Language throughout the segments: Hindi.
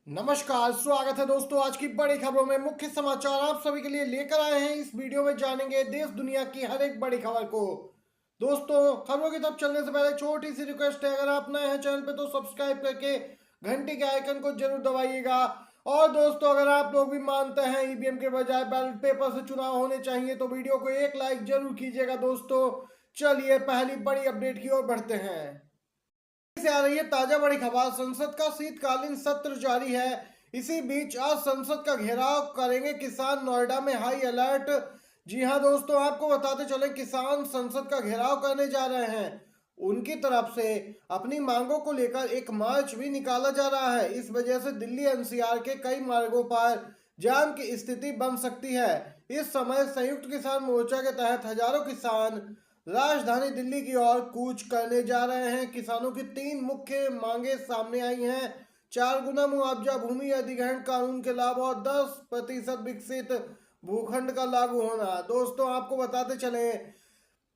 नमस्कार, स्वागत है दोस्तों। आज की बड़ी खबरों में मुख्य समाचार आप सभी के लिए लेकर आए हैं। इस वीडियो में जानेंगे देश दुनिया की हर एक बड़ी खबर को। दोस्तों, खबरों की तरफ चलने से पहले छोटी सी रिक्वेस्ट है, अगर आप नए हैं चैनल पे तो सब्सक्राइब करके घंटी के आइकन को जरूर दबाइएगा। और दोस्तों, अगर आप लोग भी मानते हैं ईवीएम के बजाय बैलेट पेपर से चुनाव होने चाहिए तो वीडियो को एक लाइक जरूर कीजिएगा। दोस्तों, चलिए पहली बड़ी अपडेट की ओर बढ़ते हैं। से आ रही है ताजा बड़ी खबर। संसद का शीतकालीन सत्र जारी है। इसी बीच आज संसद का घेराव करेंगे किसान। नोएडा में हाई अलर्ट। जी हां दोस्तों, आपको बताते चले किसान संसद का घेराव करने जा रहे हैं। उनकी तरफ से अपनी मांगों को लेकर एक मार्च भी निकाला जा रहा है। इस वजह से दिल्ली एनसीआर के कई मार्गों पर जाम की स्थिति बन सकती है। इस समय संयुक्त किसान मोर्चा के तहत हजारों किसान राजधानी दिल्ली की ओर कूच करने जा रहे हैं। किसानों की तीन मुख्य मांगे सामने आई हैं: 4 गुना मुआवजा, भूमि अधिग्रहण कानून के लाभ और 10% विकसित भूखंड का लागू होना। दोस्तों, आपको बताते चले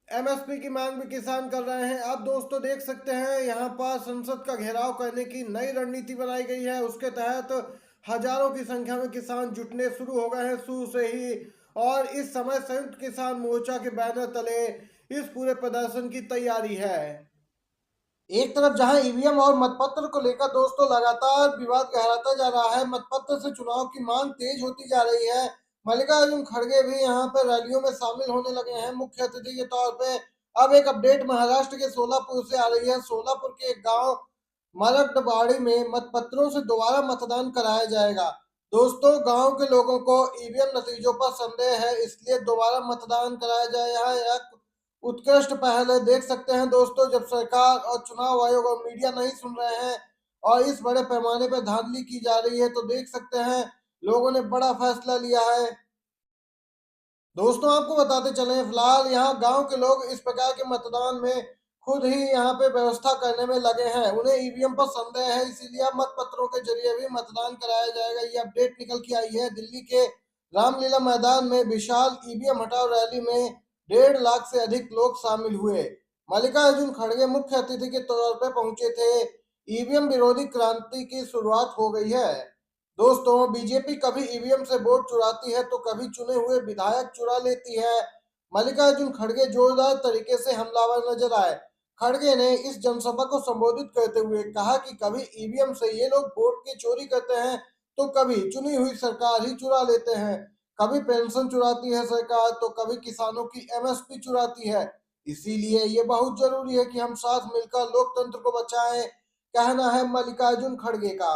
एमएसपी की मांग भी किसान कर रहे हैं। अब दोस्तों देख सकते हैं, यहाँ पर संसद का घेराव करने की नई रणनीति बनाई गई है। उसके तहत हजारों की संख्या में किसान जुटने शुरू हो गए हैं शुरू से ही। और इस समय संयुक्त किसान मोर्चा के बैनर तले इस पूरे प्रदर्शन की तैयारी है। एक तरफ जहां ईवीएम और मतपत्र को लेकर दोस्तों लगातार विवाद गहराता जा रहा है, मतपत्र से चुनाव की मांग तेज होती जा रही है। मल्लिकार्जुन खड़गे भी यहां पर रैलियों में शामिल होने लगे हैं मुख्य अतिथि के तौर पे। अब एक अपडेट महाराष्ट्र के सोलापुर से आ रही है। सोलापुर के एक गांव मरकटवाड़ी में मतपत्रों से दोबारा मतदान कराया जाएगा। दोस्तों, गांव के लोगों को ईवीएम नतीजों पर संदेह है, इसलिए दोबारा मतदान कराया जाए। यह उत्कृष्ट पहल है। देख सकते हैं दोस्तों, जब सरकार और चुनाव आयोग और मीडिया नहीं सुन रहे हैं और इस बड़े पैमाने पर धांधली की जा रही है, तो देख सकते हैं लोगों ने बड़ा फैसला लिया है। दोस्तों, आपको बताते चले फिलहाल यहाँ गांव के लोग इस प्रकार के मतदान में खुद ही यहाँ पे व्यवस्था करने में लगे हैं। उन्हें ईवीएम पर संदेह है, इसीलिए अब मतपत्रों के जरिए भी मतदान कराया जाएगा। ये अपडेट निकल के आई है। दिल्ली के रामलीला मैदान में विशाल ईवीएम हटाओ रैली में 1.5 लाख से अधिक लोग शामिल हुए। मल्लिकार्जुन खड़गे मुख्य अतिथि के तौर पर पहुंचे थे। ईवीएम विरोधी क्रांति की शुरुआत हो गई है। दोस्तों, बीजेपी कभी ईवीएम से वोट चुराती है तो कभी चुने हुए विधायक चुरा लेती है। मल्लिकार्जुन खड़गे जोरदार तरीके से हमलावर नजर आए। खड़गे ने इस जनसभा को संबोधित करते हुए कहा कि कभी ईवीएम से ये लोग वोट की चोरी करते हैं तो कभी चुनी हुई सरकार ही चुरा लेते हैं। कभी पेंशन चुराती है सरकार तो कभी किसानों की एमएसपी चुराती है। इसीलिए ये बहुत जरूरी है कि हम साथ मिलकर लोकतंत्र को बचाएं, कहना है मल्लिकार्जुन खड़गे का।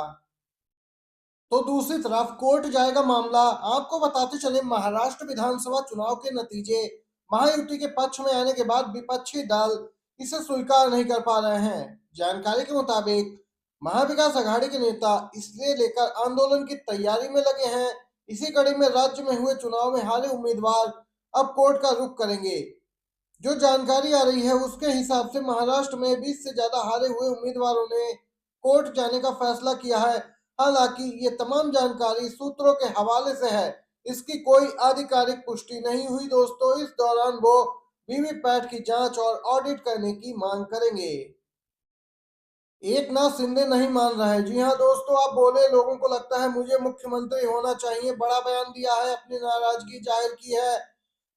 तो दूसरी तरफ कोर्ट जाएगा मामला। आपको बताते चले महाराष्ट्र विधानसभा चुनाव के नतीजे महायुति के पक्ष में आने के बाद विपक्षी दल इसे स्वीकार नहीं कर पा रहे हैं। जानकारी के मुताबिक महाविकास आघाड़ी के नेता इसलिए लेकर आंदोलन की तैयारी में लगे हैं। इसी कड़ी में राज्य में हुए चुनाव में हारे उम्मीदवार अब कोर्ट का रुख करेंगे। जो जानकारी आ रही है उसके हिसाब से महाराष्ट्र में 20 से ज्यादा हारे हुए उम्मीदवारों ने कोर्ट जाने का फैसला किया है। हालांकि ये तमाम जानकारी सूत्रों के हवाले से है, इसकी कोई आधिकारिक पुष्टि नहीं हुई। दोस्तों, इस दौरान वो वीवीपैट की जांच और ऑडिट करने की मांग करेंगे। एकनाथ शिंदे नहीं मान रहे। जी हां दोस्तों, आप बोले लोगों को लगता है मुझे मुख्यमंत्री होना चाहिए। बड़ा बयान दिया है, अपनी नाराजगी जाहिर की है।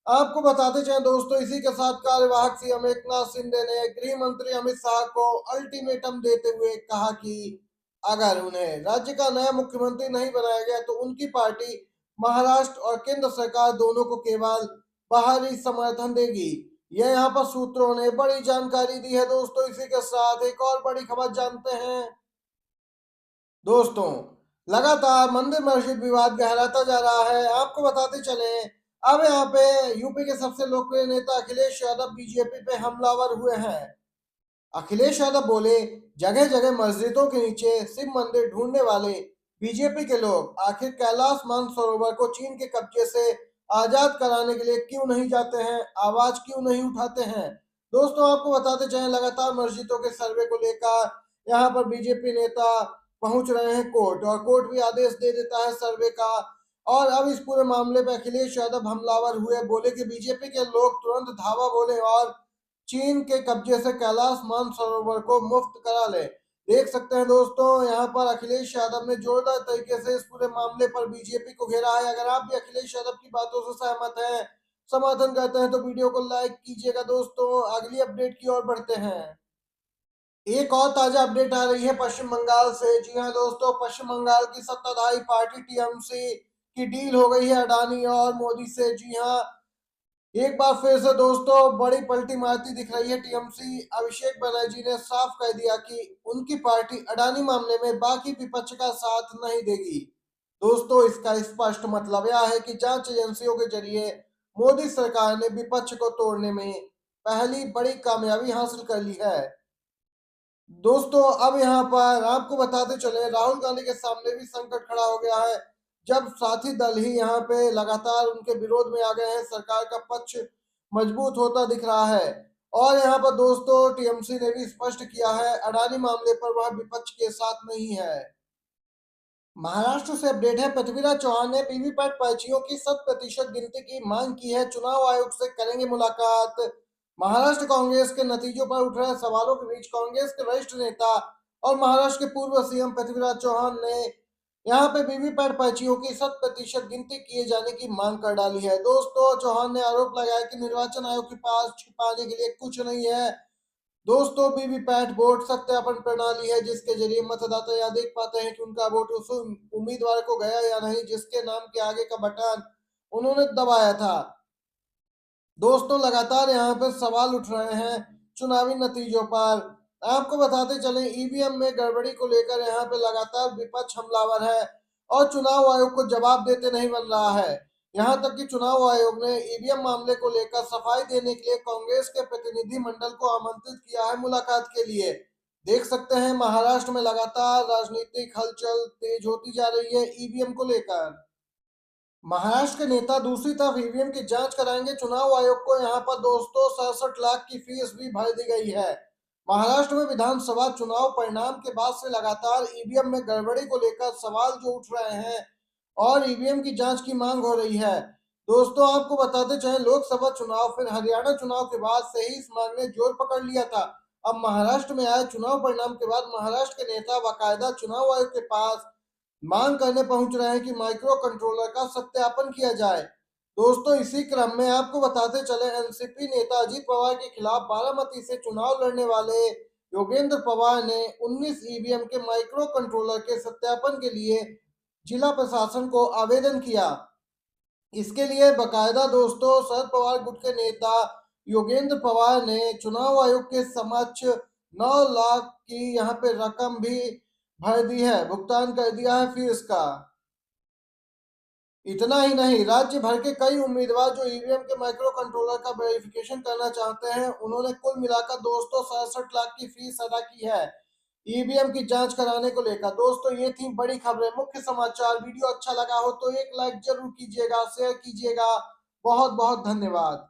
आपको बताते चलें दोस्तों, इसी के साथ कार्यवाहक सीएम एकनाथ शिंदे ने गृह मंत्री अमित शाह को अल्टीमेटम देते हुए कहा कि अगर उन्हें राज्य का नया मुख्यमंत्री नहीं बनाया गया तो उनकी पार्टी महाराष्ट्र और केंद्र सरकार दोनों को केवल बाहरी समर्थन देगी। यह यहाँ पर सूत्रों ने बड़ी जानकारी दी है। दोस्तों, इसी के साथ एक और बड़ी खबर जानते हैं। दोस्तों, लगातार मंदिर मस्जिद विवाद गहराता जा रहा है। आपको बताते चले, अब यहाँ पे यूपी के सबसे लोकप्रिय नेता अखिलेश यादव बीजेपी पे हमलावर हुए हैं। अखिलेश यादव बोले, जगह जगह मस्जिदों के नीचे शिव मंदिर ढूंढने वाले बीजेपी के लोग आखिर कैलाश मानसरोवर को चीन के कब्जे से आजाद कराने के लिए क्यों नहीं जाते हैं, आवाज क्यों नहीं उठाते हैं। दोस्तों, आपको बताते चले, लगातार मस्जिदों के सर्वे को लेकर यहाँ पर बीजेपी नेता पहुंच रहे हैं कोर्ट, और कोर्ट भी आदेश दे देता है सर्वे का। और अब इस पूरे मामले पे अखिलेश यादव हमलावर हुए। बोले कि बीजेपी के लोग तुरंत धावा बोले और चीन के कब्जे से कैलाश मानसरोवर को मुक्त करा ले। देख सकते हैं दोस्तों, यहाँ पर अखिलेश यादव ने जोरदार तरीके से इस पूरे मामले पर बीजेपी को घेरा है। अगर आप भी अखिलेश यादव की बातों से सहमत हैं, समर्थन करते हैं, तो वीडियो को लाइक कीजिएगा। दोस्तों अगली अपडेट की ओर बढ़ते हैं। एक और ताजा अपडेट आ रही है पश्चिम बंगाल से। जी हाँ दोस्तों, पश्चिम बंगाल की सत्ताधारी पार्टी टीएमसी की डील हो गई है अडानी और मोदी से। जी हाँ, एक बार फिर से दोस्तों बड़ी पलटी मारती दिख रही है टीएमसी। अभिषेक बनर्जी ने साफ कर दिया कि उनकी पार्टी अडानी मामले में बाकी विपक्ष का साथ नहीं देगी। दोस्तों इसका स्पष्ट मतलब यह है कि जांच एजेंसियों के जरिए मोदी सरकार ने विपक्ष को तोड़ने में पहली बड़ी कामयाबी हासिल कर ली है। दोस्तों अब यहाँ पर आपको बताते चले, राहुल गांधी के सामने भी संकट खड़ा हो गया है, जब साथी दल ही यहाँ पे लगातार उनके विरोध में आ गए हैं। सरकार का पक्ष मजबूत होता दिख रहा है और यहाँ पर दोस्तों टीएमसी ने भी स्पष्ट किया है अडानी मामले पर वह विपक्ष के साथ नहीं है। महाराष्ट्र से अपडेट है। पृथ्वीराज चौहान ने वीवीपैट पर्चियों की 100% गिनती की मांग की है, चुनाव आयोग से करेंगे मुलाकात। महाराष्ट्र कांग्रेस के नतीजों पर उठ रहे सवालों के बीच कांग्रेस के वरिष्ठ नेता और महाराष्ट्र के पूर्व सीएम पृथ्वीराज चौहान ने यहाँ पे वीवीपैट पर्चियों की 100% गिनती किए जाने की मांग कर डाली है। दोस्तों चौहान ने आरोप लगाया कि निर्वाचन आयोग के पास छिपाने के लिए कुछ नहीं है। दोस्तों वीवीपैट वोट सत्यापन प्रणाली है जिसके जरिए मतदाता यह देख पाते हैं कि उनका वोट उस उम्मीदवार को गया या नहीं जिसके नाम के आगे का बटन उन्होंने दबाया था। दोस्तों लगातार यहाँ पे सवाल उठ रहे हैं चुनावी नतीजों पर। आपको बताते चले ईवीएम में गड़बड़ी को लेकर यहाँ पे लगातार विपक्ष हमलावर है और चुनाव आयोग को जवाब देते नहीं बन रहा है। यहाँ तक कि चुनाव आयोग ने ईवीएम मामले को लेकर सफाई देने के लिए कांग्रेस के प्रतिनिधि मंडल को आमंत्रित किया है मुलाकात के लिए। देख सकते हैं महाराष्ट्र में लगातार राजनीतिक हलचल तेज होती जा रही है ईवीएम को लेकर। महाराष्ट्र के नेता दूसरी तरफ ईवीएम की जांच कराएंगे। चुनाव आयोग को यहां पर दोस्तों 67 लाख की फीस भी भर दी गई है। महाराष्ट्र में विधानसभा चुनाव परिणाम के बाद से लगातार ईवीएम में गड़बड़ी को लेकर सवाल जो उठ रहे हैं और ईवीएम की जांच की मांग हो रही है। दोस्तों आपको बताते चले, लोकसभा चुनाव फिर हरियाणा चुनाव के बाद से ही इस मांग ने जोर पकड़ लिया था। अब महाराष्ट्र में आए चुनाव परिणाम के बाद महाराष्ट्र के नेता बाकायदा चुनाव आयोग के पास मांग करने पहुंच रहे हैं कि माइक्रो कंट्रोलर का सत्यापन किया जाए। दोस्तों इसी क्रम में आपको बताते चले, एनसीपी नेता अजीत पवार के खिलाफ बारामती से चुनाव लड़ने वाले योगेंद्र पवार ने 19 ईवीएम के माइक्रो कंट्रोलर के सत्यापन के लिए जिला प्रशासन को आवेदन किया। इसके लिए बकायदा दोस्तों शरद पवार गुट के नेता योगेंद्र पवार ने चुनाव आयोग के समक्ष 9 लाख की यहाँ पे रकम भी भर दी है, भुगतान कर दिया है फीस का। इतना ही नहीं, राज्य भर के कई उम्मीदवार जो ईवीएम के माइक्रो कंट्रोलर का वेरिफिकेशन करना चाहते हैं उन्होंने कुल मिलाकर दोस्तों 67 लाख की फीस अदा की है ईवीएम की जांच कराने को लेकर। दोस्तों ये थी बड़ी खबरें, मुख्य समाचार। वीडियो अच्छा लगा हो तो एक लाइक जरूर कीजिएगा, शेयर कीजिएगा। बहुत बहुत धन्यवाद।